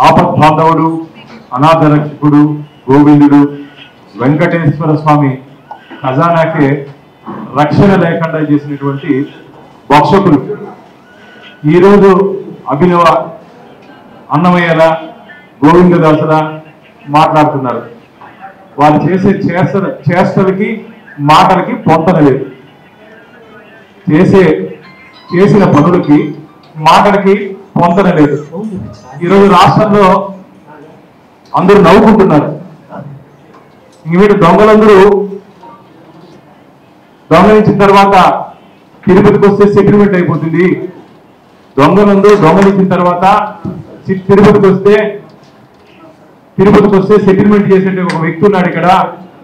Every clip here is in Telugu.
ఆపద్బాంధవుడు, అనాథ రక్షకుడు, గోవిందుడు, వెంకటేశ్వర స్వామి ఖజానాకే రక్షణ లేకుండా చేసినటువంటి భక్షకులు ఈరోజు అభినవ అన్నమయ్యల గోవిందదాసుల మాట్లాడుతున్నారు. వారు చేసే చేష్టలకి మాటలకి పొంతన లేదు. చేసిన పనులకి మాటలకి పొంతన లేదు. ఈరోజు రాష్ట్రంలో అందరూ నవ్వుకుంటున్నారు. వీటి దొంగలందరూ దొంగలించిన తర్వాత తిరుపతికి వస్తే సెటిల్మెంట్ అయిపోతుంది. దొంగలందరూ దొంగలించిన తర్వాత తిరుపతికి వస్తే సెటిల్మెంట్ చేసే ఒక వ్యక్తి ఉన్నాడు ఇక్కడ.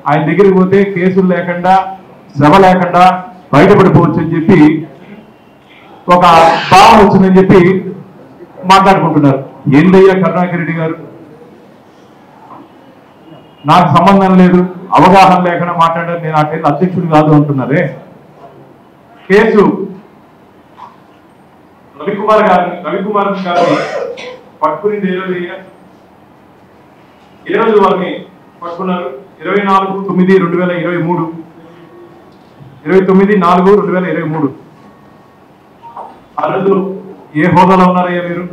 ఆయన దగ్గరికి పోతే కేసులు లేకుండా శ్రమ లేకుండా బయటపడిపోవచ్చు అని చెప్పి ఒక భావం వచ్చిందని చెప్పి మాట్లాడుకుంటున్నారు. ఏందయ్యా కరుణాకర్ రెడ్డి గారు, నాకు సంబంధం లేదు, అవగాహన లేకుండా మాట్లాడారు, నేను ఆ టైంలో అధ్యక్షుడు కాదు అంటున్నారే. కేసు రవికుమార్ గారిని పట్టుకునింది ఏ రోజు వారిని పట్టుకున్నారు? 24/9/2023 29/4/2023. ఆ రోజు ఏ హోదాలో ఉన్నారయ్యా మీరు?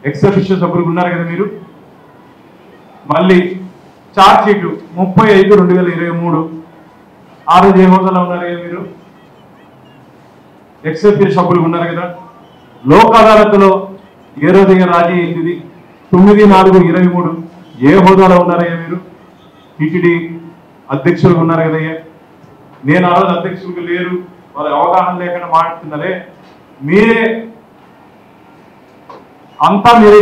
ఎక్స్ అఫీషియల్ సభ్యులు ఉన్నారు కదా మీరు. మళ్ళీ ఛార్జ్ షీట్ 30/5/2023. ఆ రోజు ఏ హోదాలో ఉన్నారయ్యా మీరు? ఎక్స్ అఫీషియల్ సభ్యులు ఉన్నారు కదా. లోక్ అదాలత్లో ఏ రోజు రాజీ అయింది? 9/4/23. ఏ హోదాలో ఉన్నారయ్యా మీరు? టిటిడి అధ్యక్షులుగా ఉన్నారు కదయ్యా. నేను ఆ రోజు అధ్యక్షులుగా లేరు, వాళ్ళ అవగాహన లేకుండా మాట్లాడుతున్నారే. అంతా మీరే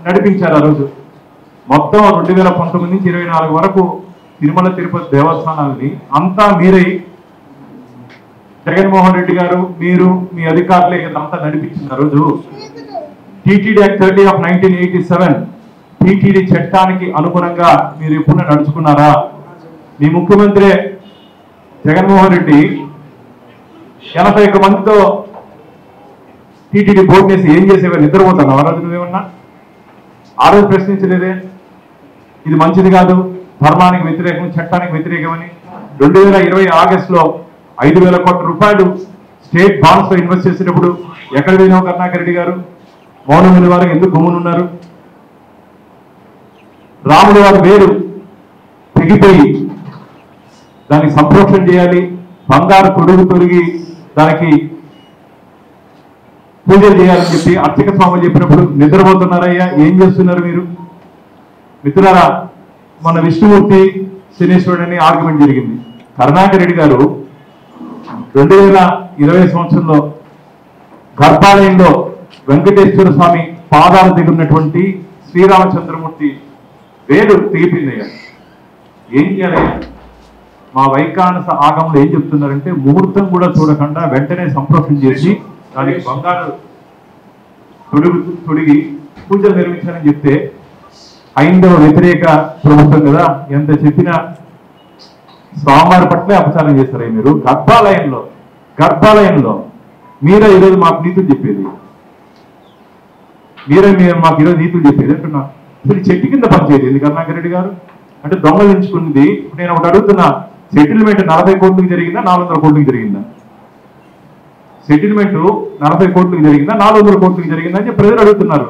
నడిపించారు. ఆ రోజు మొత్తం 2019 నుంచి 24 వరకు తిరుమల తిరుపతి దేవస్థానాలని అంతా మీరే, జగన్మోహన్ రెడ్డి గారు, మీరు, మీ అధికారులే అంతా నడిపించింది. ఆ రోజు టీటీడీ యాక్ట్ 30 of 1987 టీటీడీ చట్టానికి అనుగుణంగా మీరు ఎప్పుడు నడుచుకున్నారా? మీ ముఖ్యమంత్రి జగన్మోహన్ రెడ్డి 81 మందితో టీటీడీ బోర్డు వేసి ఏం చేసేవారు? నిద్రపోతాను. ఆ రోజు నువ్వేమన్నా ఆ రోజు ప్రశ్నించలేదే? ఇది మంచిది కాదు, ధర్మానికి వ్యతిరేకం, చట్టానికి వ్యతిరేకమని 2020 ఆగస్టులో 5,000 కోట్ల రూపాయలు స్టేట్ బాండ్స్ లో ఇన్వెస్ట్ చేసేటప్పుడు ఎక్కడ పోయినావు కరుణాకర్ రెడ్డి గారు? మౌనం వారు ఎందుకు గమ్మునున్నారు? రాముడి వారి వేరు తెగిపోయి దానికి సంప్రోక్షణ చేయాలి, బంగారు తొడిగి దానికి పూజలు చేయాలని చెప్పి అర్చక స్వాములు చెప్పినప్పుడు నిద్రపోతున్నారయ్యా. ఏం చేస్తున్నారు మీరు? మిత్రులారా, మన విష్ణుమూర్తి శనీశ్వరుడు అని ఆర్గ్యుమెంట్ జరిగింది. కరుణాకర్ రెడ్డి గారు 2020 సంవత్సరంలో గర్భాలయంలో వెంకటేశ్వర స్వామి పాదాల దగ్గర ఉన్నటువంటి శ్రీరామచంద్రమూర్తి వేలు తెగిపోయిందయ్యా. ఏం చేయాలయ్యా? మా వైకానస ఆగంలో ఏం చెప్తున్నారంటే ముహూర్తం కూడా చూడకుండా వెంటనే సంప్రోక్షణ చేసి దానికి బంగారు తొడిగి పూజలు నిర్వహించాలని చెప్తే హైందవ వ్యతిరేక ప్రభుత్వం కదా, ఎంత చెప్పినా స్వామివారి పట్లే అపచారం చేస్తారా మీరు? గర్భాలయంలో మీరే ఈరోజు మాకు నీతులు చెప్పేది, మీరే మాకు ఈరోజు నీతులు చెప్పేది అంటున్నా. అసలు చెట్టు కింద పనిచేయదు ఎందుకు కరుణాకర్ రెడ్డి గారు? అంటే దొంగలించుకున్నది. నేను ఒకటి అడుగుతున్నా, సెటిల్మెంట్ 40 కోట్లకు జరిగిందా, 400 కోట్లకు జరిగిందా? సెటిల్మెంట్ 40 కోట్లకు జరిగిందా, 400 కోట్లకు జరిగిందా అని ప్రజలు అడుగుతున్నారు.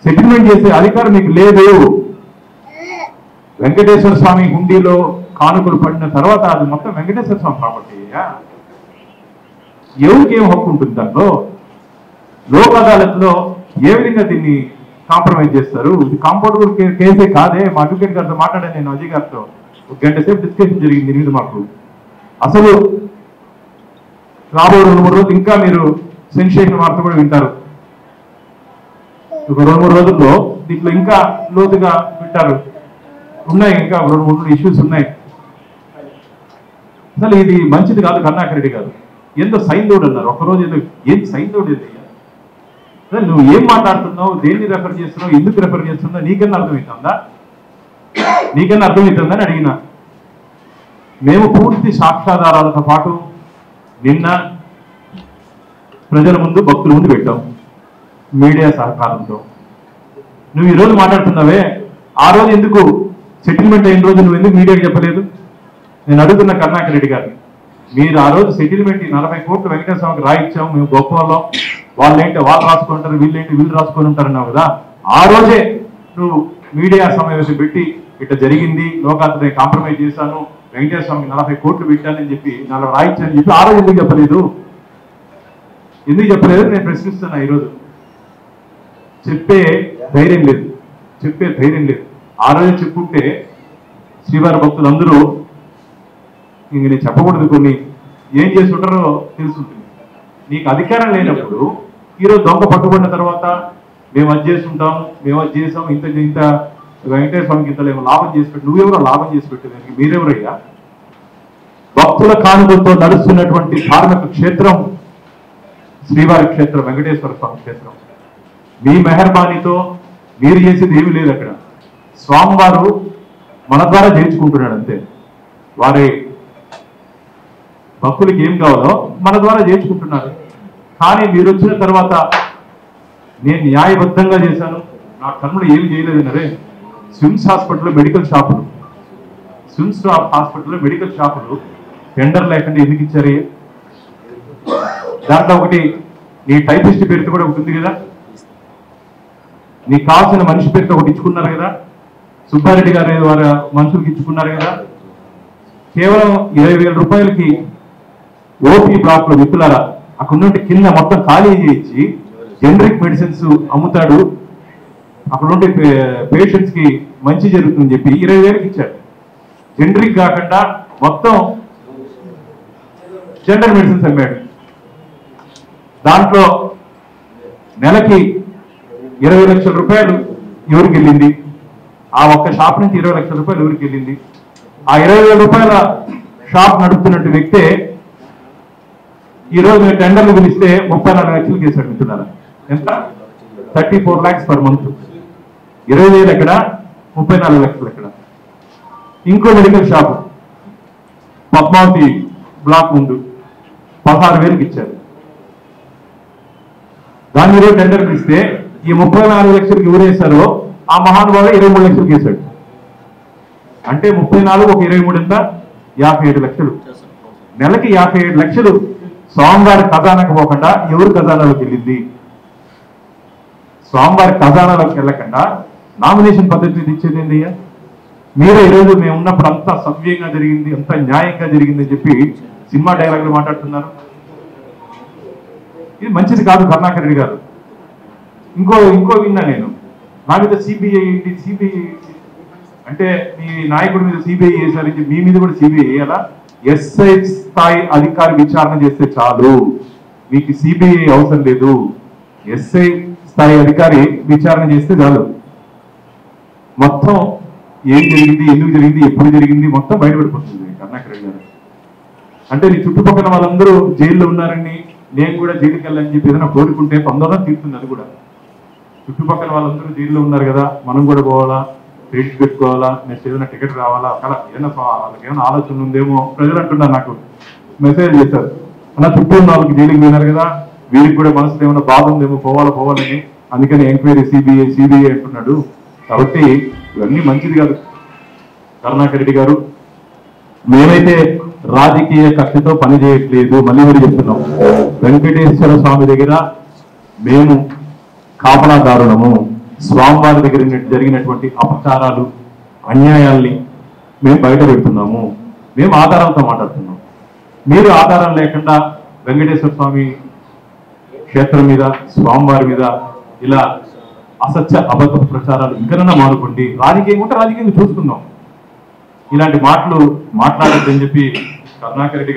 సెటిల్మెంట్ చేసే అధికారం మీకు లేదు. వెంకటేశ్వర స్వామి హుండీలో కానుకలు పడిన తర్వాత అది మొత్తం వెంకటేశ్వర స్వామి ప్రాపర్టీ. ఎవరికి ఏం హక్కు ఉంటుంది దాంట్లో? లోక్ అదాలత్లో ఏ విధంగా దీన్ని కాంప్రమైజ్ చేస్తారు? ఇది కాంపౌండబుల్ కేసే కాదే. మా అడ్వకేట్ గారితో మాట్లాడాను నేను, అజయ్ గారితో 1 గంట సేపు డిస్కషన్ జరిగింది దీని మీద. మాకు అసలు రాబోయే 2-3 రోజులు ఇంకా మీరు సెన్సేషన్ వార్త కూడా వింటారు. ఒక 2-3 రోజుల్లో దీంట్లో ఇంకా లోతుగా వింటారు. ఉన్నాయి, ఇంకా 2-3 ఇష్యూస్ ఉన్నాయి. అసలు ఇది మంచిది కాదు. కరుణాకర్ రెడ్డి గారు ఎంతో సైంధవుడు అన్నారు ఒక్కరోజు. ఏం సైంధవుడు ఏంటి? నువ్వు ఏం మాట్లాడుతున్నావు, దేన్ని రెఫర్ చేస్తున్నావు, ఎందుకు రెఫర్ చేస్తున్నావు నీకన్నా అర్థమవుతుందని అడిగిన. మేము పూర్తి సాక్ష్యాధారాలతో పాటు నిన్న ప్రజల ముందు, భక్తుల ముందు పెట్టాం. మీడియా సహకారంతో. నువ్వు ఈరోజు మాట్లాడుతున్నావే, ఆ రోజు ఎందుకు సెటిల్మెంట్ అయిన రోజు నువ్వు ఎందుకు మీడియాకి చెప్పలేదు? నేను అడుగుతున్న కరుణాకర్ రెడ్డి గారిని, మీరు ఆ రోజు సెటిల్మెంట్ 40 కోట్లు వెంకటేశ్వర స్వామికి రాయిచ్చాము, మేము గొప్ప వాళ్ళం, వాళ్ళేంటి వాళ్ళు రాసుకుంటారు, వీళ్ళేంటి వీళ్ళు రాసుకొని ఉంటారన్నావు కదా, ఆ రోజే నువ్వు మీడియా సమావేశం పెట్టి ఇట్లా జరిగింది, లోకాలతో కాంప్రమైజ్ చేశాను, వెంకటేశ్వర స్వామికి 40 కోట్లు పెట్టానని చెప్పి 40 రాయిచ్చానని చెప్పి ఆ రోజు ఎందుకు చెప్పలేదు? ఎందుకు చెప్పలేదు నేను ప్రశ్నిస్తున్నా. ఈరోజు చెప్పే ధైర్యం లేదు, చెప్పే ధైర్యం లేదు. ఆ రోజు చెప్పుకుంటే శ్రీవారి భక్తులందరూ ఇంక నేను చెప్పకూడదు, కొన్ని ఏం చేసి ఉంటారో తెలుసుంటుంది. నీకు అధికారం లేనప్పుడు ఈరోజు దొంగ పట్టుబడిన తర్వాత మేము అది చేస్తుంటాం, మేము అది చేసాం, ఇంత ఇంత వెంకటేశ్వర స్వామికి ఇంత లాభం చేసి పెట్టు. నువ్వెవరో లాభం చేసి పెట్టేదానికి, మీరెవరయ్యా? భక్తుల కానుకలతో నడుస్తున్నటువంటి ధార్మిక క్షేత్రం శ్రీవారి క్షేత్రం, వెంకటేశ్వర స్వామి క్షేత్రం. మీ మెహర్బానీతో మీరు చేసేది ఏమీ లేదు. అక్కడ స్వామివారు మన ద్వారా చేయించుకుంటున్నాడు అంతే. వారి భక్తులకి ఏం కావాలో మన ద్వారా చేయించుకుంటున్నారు. కానీ మీరు వచ్చిన తర్వాత నేను న్యాయబద్ధంగా చేశాను, నా కర్మలు ఏమి చేయలేదన్నారే. స్విమ్స్ హాస్పిటల్లో మెడికల్ షాపులు, స్విమ్స్ హాస్పిటల్లో మెడికల్ షాపులు టెండర్ లేకుండా ఎందుకు ఇచ్చారు? దాంట్లో ఒకటి నీ టైపిస్ట్ పేరుతో కూడా ఒకటి ఉంది కదా, నీకు కావాల్సిన మనిషి పేరుతో ఒకటి ఇచ్చుకున్నారు కదా, సుబ్బారెడ్డి గారు వారి మనుషులకి ఇచ్చుకున్నారు కదా. కేవలం 20,000 రూపాయలకి ఓపీ బ్లాక్ లో మిత్రులారా అక్కడ నుండి కింద మొత్తం ఖాళీ చేయించి జనరిక్ మెడిసిన్స్ అమ్ముతాడు, అక్కడ ఉండే పేషెంట్స్ కి మంచి జరుగుతుందని చెప్పి 20,000కి ఇచ్చాడు. జనరిక్ కాకుండా మొత్తం జనరల్ మెడిసిన్స్ అమ్మాడు. దాంట్లో నెలకి 20 లక్షల రూపాయలు ఎవరికి వెళ్ళింది? ఆ ఒక్క షాప్ నుంచి 20 లక్షల రూపాయలు ఎవరికి వెళ్ళింది? ఆ 20,000 రూపాయల షాప్ నడుపుతున్నట్టు వ్యక్తే ఈరోజు మేము టెండర్లు పిలిస్తే 34 లక్షలు కేసాడు మిత్రులారా. ఎంత? 34 lakhs పర్ మంత్. 20,000 ఎక్కడ, 34 లక్షలు ఎక్కడ? ఇంకో మెడికల్ షాప్ పద్మావతి బ్లాక్ ముందు 16,000కి ఇచ్చారు. దాని మీద టెండర్ ఇస్తే ఈ 34 లక్షలకి ఎవరేశారో ఆ మహానుభావుడు 23 లక్షలు కేసాడు. అంటే 34 ఒక 23 ఎంత? 57 లక్షలు. నెలకి 57 లక్షలు స్వామివారి ఖజానాకు పోకుండా ఎవరు ఖజానాలోకి వెళ్ళింది? స్వామివారి ఖజానాలోకి వెళ్ళకుండా నామినేషన్ పద్ధతి ఇచ్చేది ఏంటయ్యా? మీరే ఈరోజు మేము ఉన్నప్పుడు అంతా సవ్యంగా జరిగింది, అంత న్యాయంగా జరిగిందని చెప్పి సినిమా డైలాగులు మాట్లాడుతున్నారు. ఇది మంచిది కాదు కరుణాకర్ రెడ్డి గారు. ఇంకో విన్నా నేను, నా మీద సిబిఐ అంటే మీ నాయకుడి మీద సిబిఐ వేశారని, మీ మీద కూడా సిబిఐ వేయాలా? ఎస్ఐ స్థాయి అధికారి విచారణ చేస్తే చాలు, మీకు సిబిఐ అవసరం లేదు. ఎస్ఐ స్థాయి అధికారి విచారణ చేస్తే చాలు. మొత్తం ఏం జరిగింది, ఎందుకు జరిగింది, ఎప్పుడు జరిగింది మొత్తం బయటపడిపోతుంది కరుణాకర్ రెడ్డి గారు. అంటే నీ చుట్టుపక్కల వాళ్ళందరూ జైల్లో ఉన్నారని, నేను కూడా జైలుకి వెళ్ళాలని చెప్పి ఏదైనా కోరుకుంటే తొందరగా తీరుతుంది. అది కూడా చుట్టుపక్కల వాళ్ళందరూ జైల్లో ఉన్నారు కదా, మనం కూడా పోవాలా, క్రెడిట్ పెట్టుకోవాలా, నెక్స్ట్ ఏదైనా టికెట్ రావాలా, అలా ఏదైనా వాళ్ళకి ఏమైనా ఆలోచన ఉందేమో. ప్రజలు అంటున్నారు, నాకు మెసేజ్ చేశారు, అలా చుట్టూ ఉన్న వాళ్ళకి జైలుకి పోయినారు కదా, వీరికి కూడా మనసులో ఏమైనా బాధ ఉందేమో, పోవాలని, అందుకని ఎంక్వైరీ సిబిఐ అంటున్నాడు. కాబట్టి ఇవన్నీ మంచిది కాదు కరుణాకర్ రెడ్డి గారు. మేమైతే రాజకీయ కక్షతో పని చేయట్లేదు. మళ్ళీ మీరు చెప్తున్నాం, వెంకటేశ్వర స్వామి దగ్గర మేము కాపలాదారులము. స్వామివారి దగ్గర జరిగినటువంటి అపచారాలు, అన్యాయాల్ని మేము బయట పెడుతున్నాము. మేము ఆధారాలతో మాట్లాడుతున్నాం. మీరు ఆధారం లేకుండా వెంకటేశ్వర స్వామి క్షేత్రం మీద, స్వామివారి మీద ఇలా అసత్య అబద్ధ ప్రచారాలు ఇంకనన్నా మానుకోండి. రాజకీయం ఉంటే రాజకీయంగా చూసుకుందాం. ఇలాంటి మాటలు మాట్లాడద్దని చెప్పి కరుణాకర్ రెడ్డి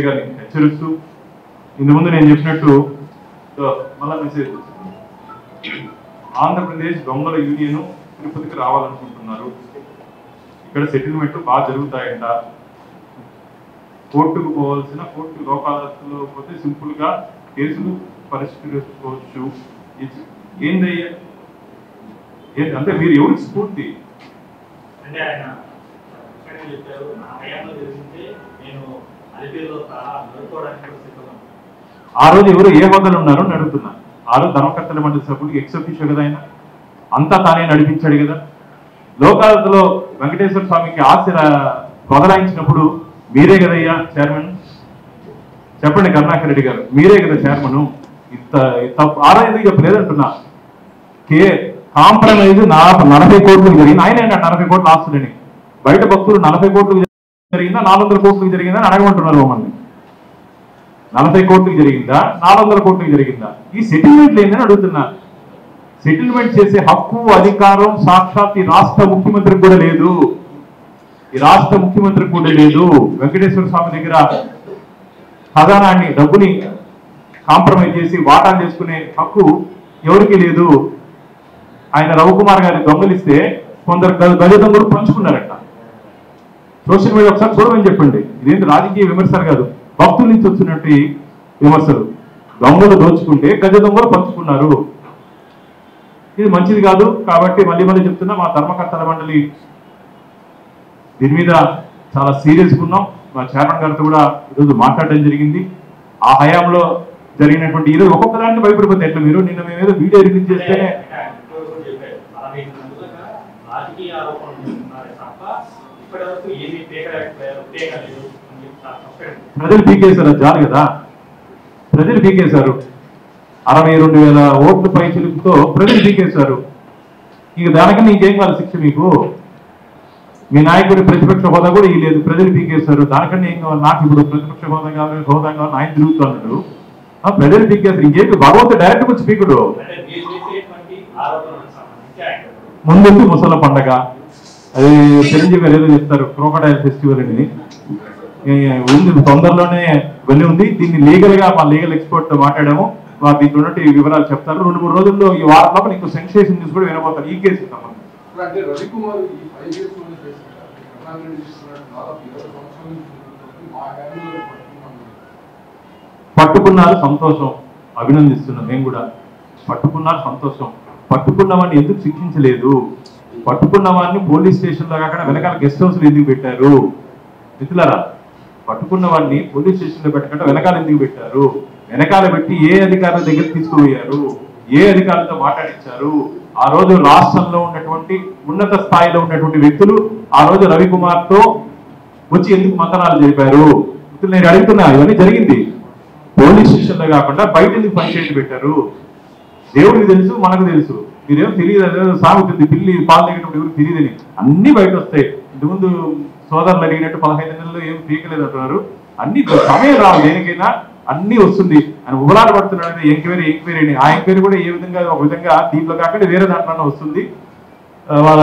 గారిని హెచ్చరిస్తూ, ఇందు ముందు నేను చెప్పినట్టు మళ్ళా మెసేజ్, ఆంధ్రప్రదేశ్ దొంగల యూనియన్ తిరుపతికి రావాలనుకుంటున్నారు. ఇక్కడ సెటిల్మెంట్ బాగా జరుగుతాయంట. కోర్టుకు పోవాల్సిన కోర్టు లోకాలలో పోతే సింపుల్ గా కేసులు పరిష్కరించుకోవచ్చు. ఏందయ్యా అంటే మీరు ఎవరికి స్ఫూర్తి? అంటే ఆయన చెప్పారు, నా హయాంలో జరిగితే నేను అలిపేరులో సహా నడుకోవడానికి సిద్ధం. ఆ రోజు ఎవరు ఏ హోదాలు ఉన్నారో అని అడుగుతున్నా. ఆ రోజు ధర్మకర్తల మండలి సభ్యులు ఎక్సెప్టిషో కదా ఆయన, అంతా తానే నడిపించాడు కదా. లోకాలతలో వెంకటేశ్వర స్వామికి ఆశ బదలాయించినప్పుడు మీరే కదయ్యా చైర్మన్, చెప్పండి కరుణాకర్ రెడ్డి గారు, మీరే కదా చైర్మన్. ఇంత తప్పు ఆ రోజు ఎందుకు చెప్పలేదంటున్నా. కాంప్రమైజ్ 40 కోట్లకు జరిగింది, ఆయన 40 కోట్లు ఆస్తులని. బయట భక్తులు 40 కోట్లకు జరిగిందా 400 కోట్లకు జరిగిందా అని అడగమంటున్నారు మమ్మల్ని. 40 కోట్లకు జరిగిందా 400 కోట్లకు జరిగిందా? ఈ సెటిల్మెంట్ లేదని అడుగుతున్నా. సెటిల్మెంట్ చేసే హక్కు అధికారం సాక్షాత్ ఈ రాష్ట్ర ముఖ్యమంత్రికి కూడా లేదు. ఈ రాష్ట్ర ముఖ్యమంత్రికి కూడా లేదు. వెంకటేశ్వర స్వామి దగ్గర ఖజానాన్ని డబ్బుని కాంప్రమైజ్ చేసి వాటాలు చేసుకునే హక్కు ఎవరికి లేదు. ఆయన రవికుమార్ గారి దొంగలిస్తే కొందరు గజ దొంగలు పంచుకున్నారట. సోషల్ మీడియా ఒకసారి చూడమని చెప్పండి. ఇదేంటి రాజకీయ విమర్శలు కాదు, భక్తుల నుంచి వచ్చినట్టు విమర్శలు. దొంగలు దోచుకుంటే గజ దొంగలు పంచుకున్నారు. ఇది మంచిది కాదు. కాబట్టి మళ్ళీ మళ్ళీ చెప్తున్నా, మా ధర్మకర్తల మండలి దీని మీద చాలా సీరియస్గా ఉన్నాం. మా చైర్మన్ గారితో కూడా ఈరోజు మాట్లాడడం జరిగింది. ఆ హయాంలో జరిగినటువంటి ఈరోజు ఒక్కొక్క దాన్ని భయపడిపోతే ఎట్లా మీరు? నిన్న మేమేదో వీడియో రిలీజ్ చేస్తేనే రాజకీయ ఆరోపణలు చేస్తున్నారే తప్ప ఇప్పటివరకు ఏమీ పేకలేదు. ప్రజలు పీకేశారు, చాలు కదా. ప్రజలు పీకేశారు. 62,000 ఓట్ల పై చిలుపుతో ప్రజలు పీకేశారు. ఇక దానికన్నా ఇంకేం కావాలి శిక్ష మీకు? మీ నాయకుడి ప్రతిపక్ష హోదా కూడా ఇవ్వలేదు, ప్రజలు పీకేశారు. దానికన్నా ఏం కావాలి? నాకు ఇప్పుడు ప్రతిపక్ష హోదా కావాలి ఆయన తిరుగుతున్నాడు. ప్రజలు పీకేశారు. ఇంకేంటి? భగవంతుడు డైరెక్ట్ వచ్చి పీకుడు. ముందు ముసల పండగ, అది చిరంజీవి గారు ఏదో చెప్తారు, క్రోకడైల్ ఫెస్టివల్ అని ఉంది, తొందరలోనే వెళ్ళి ఉంది. దీన్ని లీగల్ గా మా లీగల్ ఎక్స్పర్ట్ మాట్లాడాము. దీంట్లో ఉన్నట్టు వివరాలు చెప్తారు. 2-3 రోజుల్లో ఈ వారం లోపల నీకు సెన్సేషన్ న్యూస్ కూడా వినబోతారు ఈ కేసు సంబంధించి. పట్టుకున్నారు, సంతోషం, అభినందిస్తున్నాం. మేము కూడా పట్టుకున్నారు, సంతోషం. పట్టుకున్న వాడిని ఎందుకు శిక్షించలేదు? పట్టుకున్న వాడిని పోలీస్ స్టేషన్ లో కాకుండా వెనకాల గెస్ట్ హౌస్ లో ఎందుకు పెట్టారు? మిత్రులారా, పట్టుకున్న వాడిని పోలీస్ స్టేషన్ లో పెట్టకుండా వెనకాల ఎందుకు పెట్టారు? వెనకాల పెట్టి ఏ అధికారుల దగ్గర తీసుకుపోయారు? ఏ అధికారులతో మాట్లాడించారు? ఆ రోజు రాష్ట్రంలో ఉన్నటువంటి ఉన్నత స్థాయిలో ఉన్నటువంటి వ్యక్తులు ఆ రోజు రవికుమార్ తో వచ్చి ఎందుకు మంతనాలు జరిపారు? నేను అడుగుతున్నా. ఇవన్నీ జరిగింది పోలీస్ స్టేషన్ లో కాకుండా బయట ఎందుకు పంచాయతీ పెట్టారు? దేవుడికి తెలుసు, మనకు తెలుసు. మీరేమో తెలియదు, సాగుతుంది పిల్లి పాలు తగ్గేటప్పుడు ఎవరికి తెలియదని అన్ని బయట వస్తాయి. ఇంతకుముందు సోదరులు అడిగినట్టు 15 నెలల్లో ఏం పీకలేదు అంటున్నారు. అన్ని సమయం రావు, దేనికైనా అన్ని వస్తుంది. ఆయన ఉబలాట పడుతున్నాడు. ఎంక్వైరీ అని ఆ ఎంక్వైరీ కూడా ఏ విధంగా ఒక విధంగా దీంట్లో కాకుండా వేరే దాంట్లోనే వస్తుంది. వాళ్ళ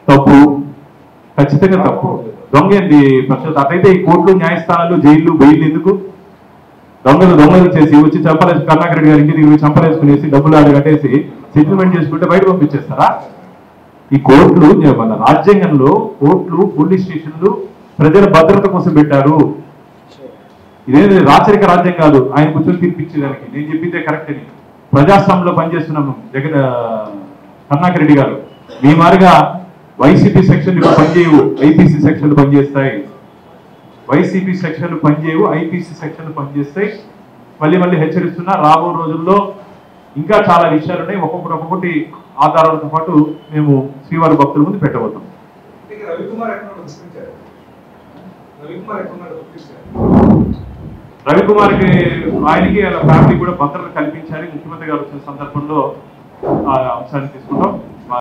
తప్పు, ఖచ్చితంగా తప్పు. దొంగ ఏంది ప్రశ్న? అట్లయితే ఈ కోర్టులు, న్యాయస్థానాలు, జైళ్లు, బెయిల్ ఎందుకు? దొంగలు చేసి వచ్చి చంపలేసి కరుణాకర్ రెడ్డి గారి ఇంటికి చంపలేసుకునేసి డబ్బులు ఆడ కట్టేసి సెటిల్మెంట్ చేసుకుంటే బయట పంపించేస్తారా? ఈ కోర్టులు, మన రాజ్యాంగంలో కోర్టులు, పోలీస్ స్టేషన్లు ప్రజల భద్రత కోసం పెట్టారు. ఇదేది రాచరిక రాజ్యం కాదు ఆయన కూర్చొని తీర్పిచ్చేదానికి. నేను చెప్పిందే కరెక్ట్ అని. ప్రజాస్వామ్యంలో పనిచేస్తున్నాము. కరుణాకర్ రెడ్డి గారు మీ మారిగా వైసీపీ సెక్షన్లు పనిచేయవు, ఐపీసీ సెక్షన్లు పనిచేస్తాయి. వైసీపీ సెక్షన్లు పనిచేయవు, ఐపీసీ సెక్షన్లు పనిచేస్తాయి. మళ్ళీ హెచ్చరిస్తున్నా, రాబో రోజుల్లో ఇంకా చాలా విషయాలు ఉన్నాయి. ఒక్కొక్కటి ఆధారాలతో పాటు మేము శ్రీవారి భక్తుల ముందు పెట్టబోతాం. రవికుమార్కి ఆయనకి వాళ్ళ ఫ్యామిలీ కూడా భద్రత కల్పించాలి. ముఖ్యమంత్రి గారు వచ్చిన సందర్భంలో ఆ అంశాన్ని తీసుకుంటాం.